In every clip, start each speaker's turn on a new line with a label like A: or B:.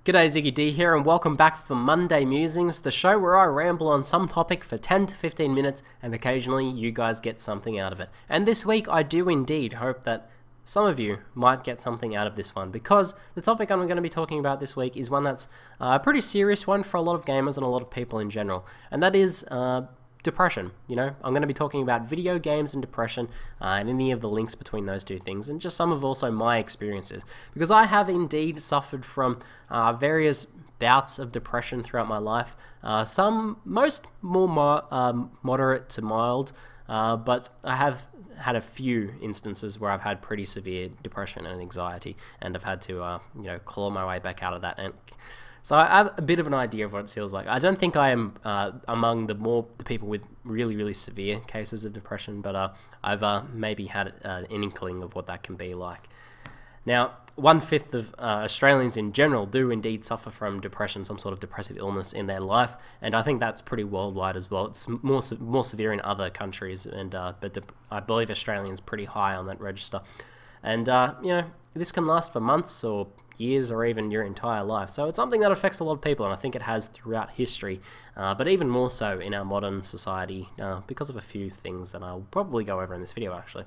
A: G'day, ZiggyD here, and welcome back for Monday Musings, the show where I ramble on some topic for 10 to 15 minutes, and occasionally you guys get something out of it. And this week I do indeed hope that some of you might get something out of this one, because the topic I'm going to be talking about this week is one that's a pretty serious one for a lot of gamers and a lot of people in general, and that is depression. You know, I'm going to be talking about video games and depression and any of the links between those two things, and just some of also my experiences, because I have indeed suffered from various bouts of depression throughout my life, most more moderate to mild, but I have had a few instances where I've had pretty severe depression and anxiety, and I've had to claw my way back out of that. And so I have a bit of an idea of what it feels like. I don't think I am among the people with really severe cases of depression, but I've maybe had an inkling of what that can be like. Now, 1/5 of Australians in general do indeed suffer from depression, some sort of depressive illness in their life, and I think that's pretty worldwide as well. It's more severe in other countries, and but I believe Australians pretty high on that register. And this can last for months or years or even your entire life. So it's something that affects a lot of people, and I think it has throughout history, but even more so in our modern society because of a few things that I'll probably go over in this video actually.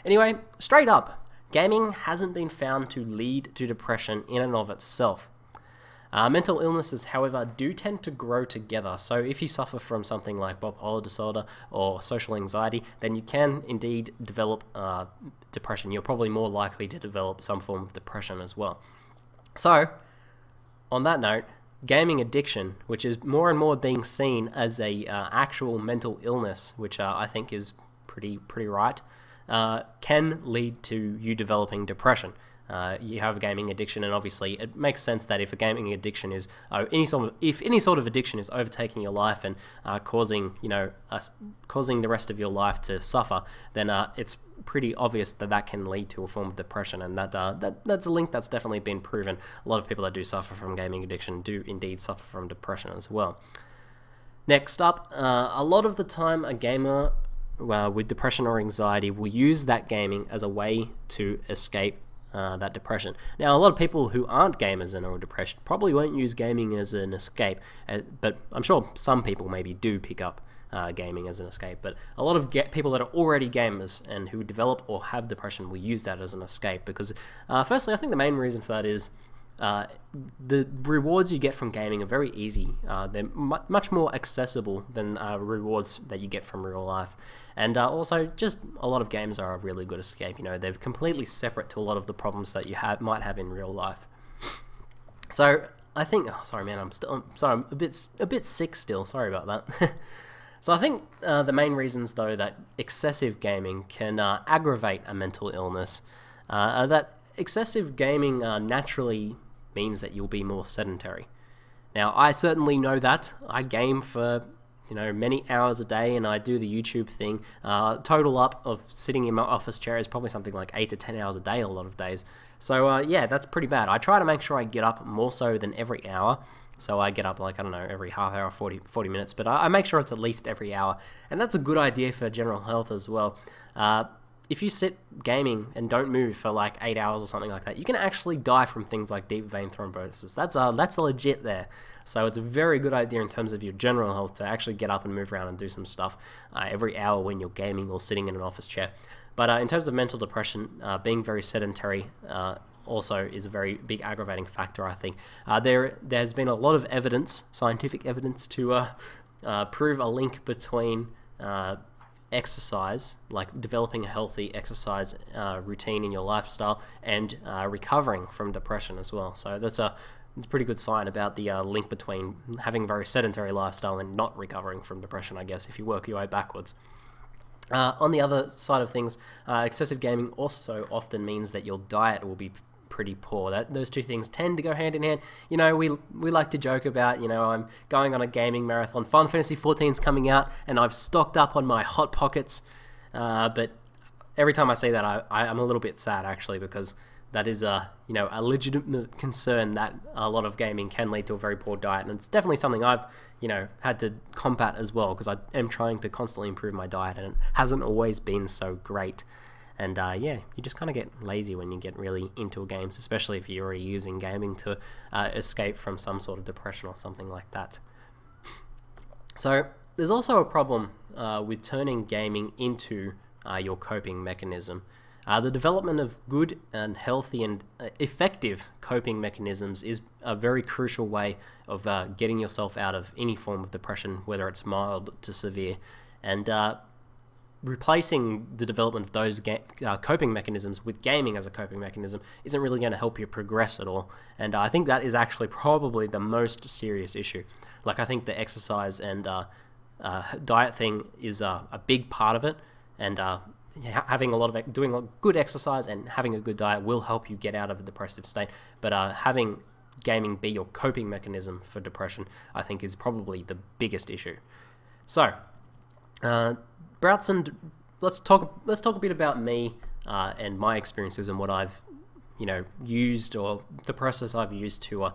A: Anyway, straight up, gaming hasn't been found to lead to depression in and of itself. Mental illnesses, however, do tend to grow together. So if you suffer from something like bipolar disorder or social anxiety, then you can indeed develop depression. You're probably more likely to develop some form of depression as well. So, on that note, gaming addiction, which is more and more being seen as a actual mental illness, which I think is pretty right, can lead to you developing depression. You have a gaming addiction, and obviously it makes sense that if a gaming addiction is any sort of addiction is overtaking your life and causing the rest of your life to suffer, then it's pretty obvious that that can lead to a form of depression, and that's a link that's definitely been proven. A lot of people that do suffer from gaming addiction do indeed suffer from depression as well. Next up, a lot of the time a gamer with depression or anxiety will use that gaming as a way to escape that depression. Now, a lot of people who aren't gamers and are depressed probably won't use gaming as an escape, but I'm sure some people maybe do pick up gaming as an escape. But a lot of people that are already gamers and who develop or have depression will use that as an escape, because firstly, I think the main reason for that is the rewards you get from gaming are very easy. They're much more accessible than rewards that you get from real life, and also just a lot of games are a really good escape. You know, they're completely separate to a lot of the problems that you might have in real life. So I think, oh, sorry man, I'm a bit sick still. Sorry about that. So I think the main reasons though that excessive gaming can aggravate a mental illness are that excessive gaming naturally means that you'll be more sedentary. Now, I certainly know that. I game for many hours a day, and I do the YouTube thing. Total up of sitting in my office chair is probably something like 8 to 10 hours a day a lot of days. So yeah, that's pretty bad. I try to make sure I get up more so than every hour. So I get up like, I don't know, every half hour, 40 minutes, but I make sure it's at least every hour. And that's a good idea for general health as well. If you sit gaming and don't move for like 8 hours or something like that, you can actually die from things like deep vein thrombosis. That's legit there. So it's a very good idea in terms of your general health to actually get up and move around and do some stuff every hour when you're gaming or sitting in an office chair. But in terms of mental depression, being very sedentary also is a very big aggravating factor, I think. There's been a lot of evidence, scientific evidence, to prove a link between exercise, like developing a healthy exercise routine in your lifestyle, and recovering from depression as well. So it's a pretty good sign about the link between having a very sedentary lifestyle and not recovering from depression, I guess, if you work your way backwards. On the other side of things, excessive gaming also often means that your diet will be pretty poor. Those two things tend to go hand in hand. You know, we like to joke about, I'm going on a gaming marathon. Final Fantasy XIV is coming out, and I've stocked up on my Hot Pockets. But every time I say that, I'm a little bit sad actually, because that is a legitimate concern that a lot of gaming can lead to a very poor diet, and it's definitely something I've had to combat as well, because I am trying to constantly improve my diet, and it hasn't always been so great. And yeah, you just kind of get lazy when you get really into games, especially if you're already using gaming to escape from some sort of depression or something like that. So there's also a problem with turning gaming into your coping mechanism. The development of good and healthy and effective coping mechanisms is a very crucial way of getting yourself out of any form of depression, whether it's mild to severe. And replacing the development of those coping mechanisms with gaming as a coping mechanism isn't really going to help you progress at all. And I think that is actually probably the most serious issue. Like, I think the exercise and diet thing is a big part of it, and having doing a good exercise and having a good diet will help you get out of a depressive state. But having gaming be your coping mechanism for depression, I think, is probably the biggest issue. So, bouts, and let's talk a bit about me and my experiences and what I've used, or the process I've used to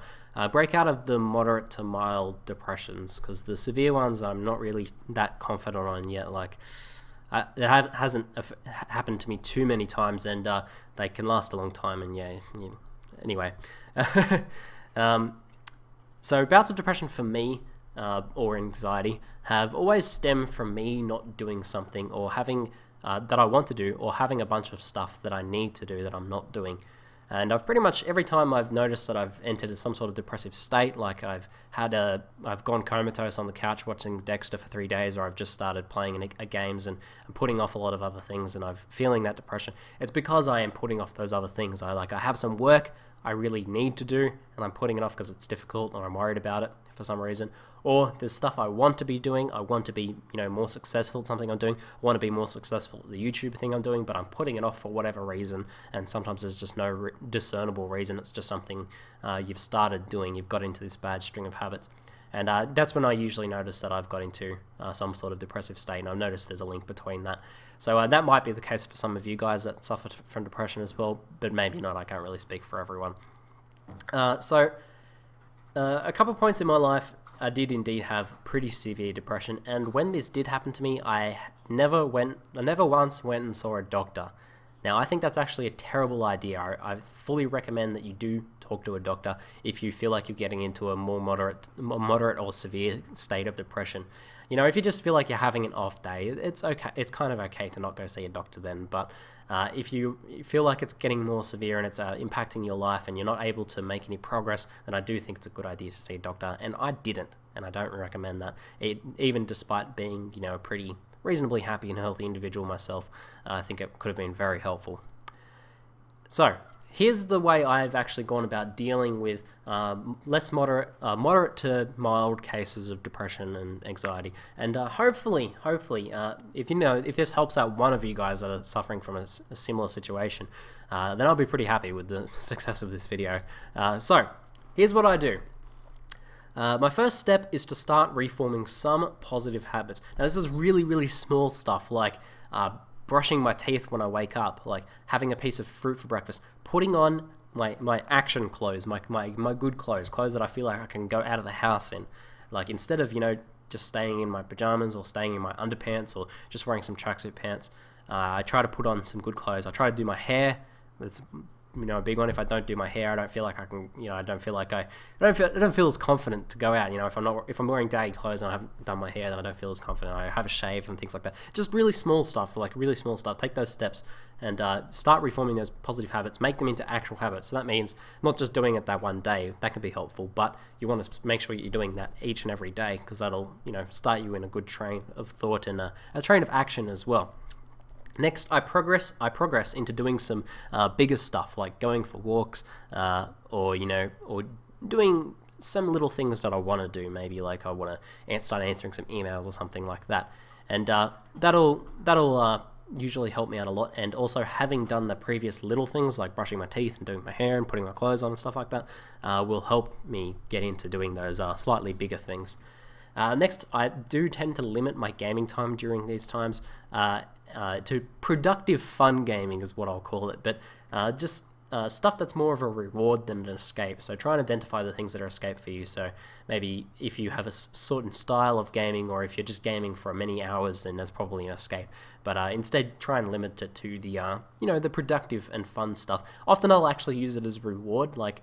A: break out of the moderate to mild depressions, because the severe ones I'm not really that confident on yet. Like, it hasn't happened to me too many times, and they can last a long time, and anyway. So bouts of depression for me, or anxiety, have always stemmed from me not doing something, or having that I want to do, or having a bunch of stuff that I need to do that I'm not doing. And I've pretty much, every time I've noticed that I've entered some sort of depressive state, like I've gone comatose on the couch watching Dexter for 3 days, or I've just started playing games and I'm putting off a lot of other things, and I'm feeling that depression, it's because I am putting off those other things. I have some work I really need to do, and I'm putting it off because it's difficult, or I'm worried about it for some reason. Or there's stuff I want to be doing. I want to be, more successful at something I'm doing. I want to be more successful at the YouTube thing I'm doing, but I'm putting it off for whatever reason. And sometimes there's just no discernible reason. It's just something you've started doing. You've got into this bad string of habits. And that's when I usually notice that I've got into some sort of depressive state, and I've noticed there's a link between that. So that might be the case for some of you guys that suffer from depression as well, but maybe not. I can't really speak for everyone. So a couple points in my life, I did indeed have pretty severe depression, and when this did happen to me, I never once went and saw a doctor. Now, I think that's actually a terrible idea. I fully recommend that you do talk to a doctor if you feel like you're getting into a more moderate or severe state of depression. If you just feel like you're having an off day, it's okay. It's kind of okay to not go see a doctor then. But if you feel like it's getting more severe and it's impacting your life and you're not able to make any progress, then I do think it's a good idea to see a doctor. And I didn't, and I don't recommend that. Even despite being, a pretty reasonably happy and healthy individual myself, I think it could have been very helpful. So, here's the way I've actually gone about dealing with moderate to mild cases of depression and anxiety. And hopefully, if this helps out one of you guys that are suffering from a similar situation, then I'll be pretty happy with the success of this video. So, here's what I do. My first step is to start reforming some positive habits. Now, this is really, really small stuff, like brushing my teeth when I wake up, like having a piece of fruit for breakfast, putting on my action clothes, my good clothes that I feel like I can go out of the house in. Like, instead of, just staying in my pajamas or staying in my underpants or just wearing some tracksuit pants, I try to put on some good clothes. I try to do my hair. That's a big one. If I don't do my hair, I don't feel like I can, I don't feel as confident to go out. If I'm wearing day clothes and I haven't done my hair, then I don't feel as confident. I have a shave and things like that. Just really small stuff, Take those steps and start reforming those positive habits. Make them into actual habits. So that means not just doing it that one day. That can be helpful, but you want to make sure you're doing that each and every day, because that'll, start you in a good train of thought and a train of action as well. Next, I progress into doing some bigger stuff, like going for walks, or doing some little things that I want to do. Maybe like I want to start answering some emails or something like that, and that'll usually help me out a lot. And also, having done the previous little things like brushing my teeth and doing my hair and putting my clothes on and stuff like that, will help me get into doing those slightly bigger things. Next, I do tend to limit my gaming time during these times to productive fun gaming is what I'll call it, but just stuff that's more of a reward than an escape. So try and identify the things that are escape for you. So maybe if you have a certain style of gaming, or if you're just gaming for many hours, then that's probably an escape. But instead, try and limit it to the the productive and fun stuff. Often I'll actually use it as a reward. Like,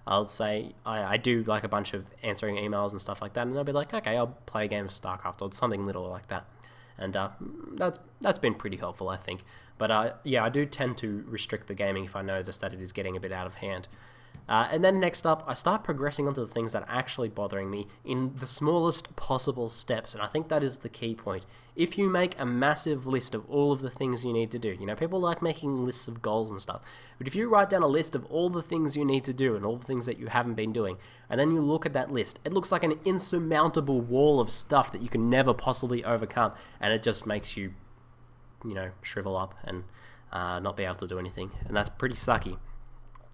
A: I'll say I do like a bunch of answering emails and stuff like that, and I'll be like, okay, I'll play a game of StarCraft or something little like that. And that's been pretty helpful, I think. But yeah, I do tend to restrict the gaming if I notice that it is getting a bit out of hand. And then next up, I start progressing onto the things that are actually bothering me in the smallest possible steps, and I think that is the key point. If you make a massive list of all of the things you need to do, people like making lists of goals and stuff, but if you write down a list of all the things you need to do and all the things that you haven't been doing, and then you look at that list, it looks like an insurmountable wall of stuff that you can never possibly overcome, and it just makes you, shrivel up and not be able to do anything, and that's pretty sucky.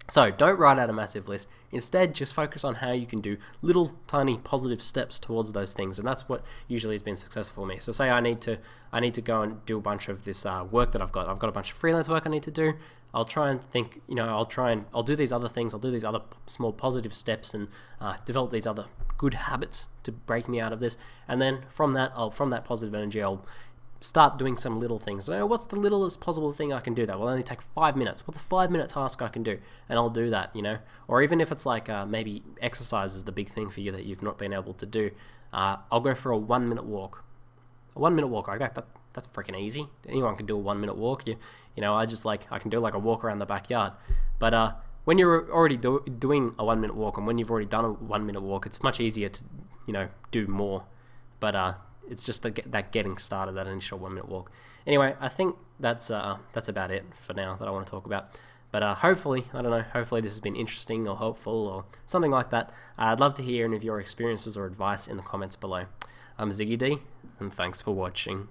A: So don't write out a massive list. Instead, just focus on how you can do little tiny positive steps towards those things, and that's what usually has been successful for me. So say I need to go and do a bunch of this work that I've got a bunch of freelance work I need to do. I'll try and think, I'll do these other things, I'll do these other small positive steps, and develop these other good habits to break me out of this. And then from that positive energy, I'll start doing some little things. So what's the littlest possible thing I can do that will only take 5 minutes? What's a 5-minute task I can do? And I'll do that, Or even if it's like maybe exercise is the big thing for you that you've not been able to do, I'll go for a 1-minute walk. A 1-minute walk like that's freaking easy. Anyone can do a 1-minute walk. I can do like a walk around the backyard. But when you're already doing a 1-minute walk, and when you've already done a 1-minute walk, it's much easier to do more. But it's just that getting started, that initial 1-minute walk. Anyway, I think that's about it for now that I want to talk about. But hopefully, I don't know, hopefully this has been interesting or helpful or something like that. I'd love to hear any of your experiences or advice in the comments below. I'm ZiggyD, and thanks for watching.